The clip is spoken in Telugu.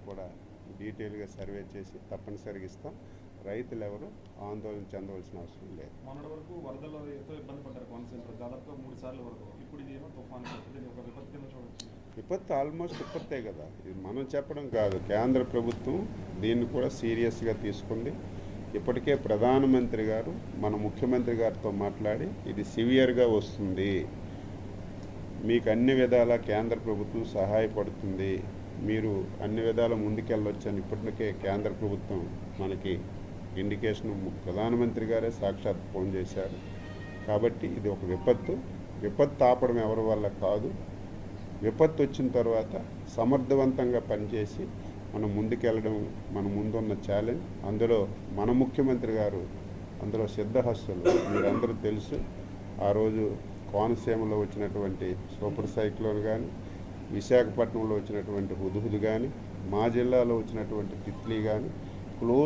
కూడా డీటెయిల్గా సర్వే చేసి తప్పనిసరిగా ఇస్తాం. రైతులు ఎవరు ఆందోళన చెందవలసిన అవసరం లేదు. మొన్నటి వరకు వరదల్లో ఎంతో ఇబ్బంది పడ్డారు కోనసీమలో, దాదాపుగా 3 సార్లు వరకు. ఇప్పుడు ఇదేమో తుఫాను, ఒక విపత్తు కింద చూడొచ్చు. విపత్తు ఆల్మోస్ట్ విపత్తే కదా, ఇది మనం చెప్పడం కాదు. కేంద్ర ప్రభుత్వం దీన్ని కూడా సీరియస్గా తీసుకుంది. ఇప్పటికే ప్రధానమంత్రి గారు మన ముఖ్యమంత్రి గారితో మాట్లాడి ఇది సివియర్గా వస్తుంది, మీకు అన్ని విధాల కేంద్ర ప్రభుత్వం సహాయపడుతుంది, మీరు అన్ని విధాల ముందుకెళ్ళొచ్చని ఇప్పటికే కేంద్ర ప్రభుత్వం మనకి ఇండికేషన్ ప్రధానమంత్రి గారే సాక్షాత్ ఫోన్ చేశారు. కాబట్టి ఇది ఒక విపత్తు ఆపడం ఎవరి వల్ల కాదు. విపత్తు వచ్చిన తర్వాత సమర్థవంతంగా పనిచేసి మనం ముందుకెళ్ళడం మన ముందున్న ఛాలెంజ్. అందులో మన ముఖ్యమంత్రి గారు అందులో సిద్ధహస్తులు. మీరందరూ తెలుసు, ఆ రోజు కోనసీమలో వచ్చినటువంటి సూపర్ సైక్లోన్ కానీ, విశాఖపట్నంలో వచ్చినటువంటి హుద్హుద్ కానీ, మా జిల్లాలో వచ్చినటువంటి తిత్లీ కానీ క్లోజ్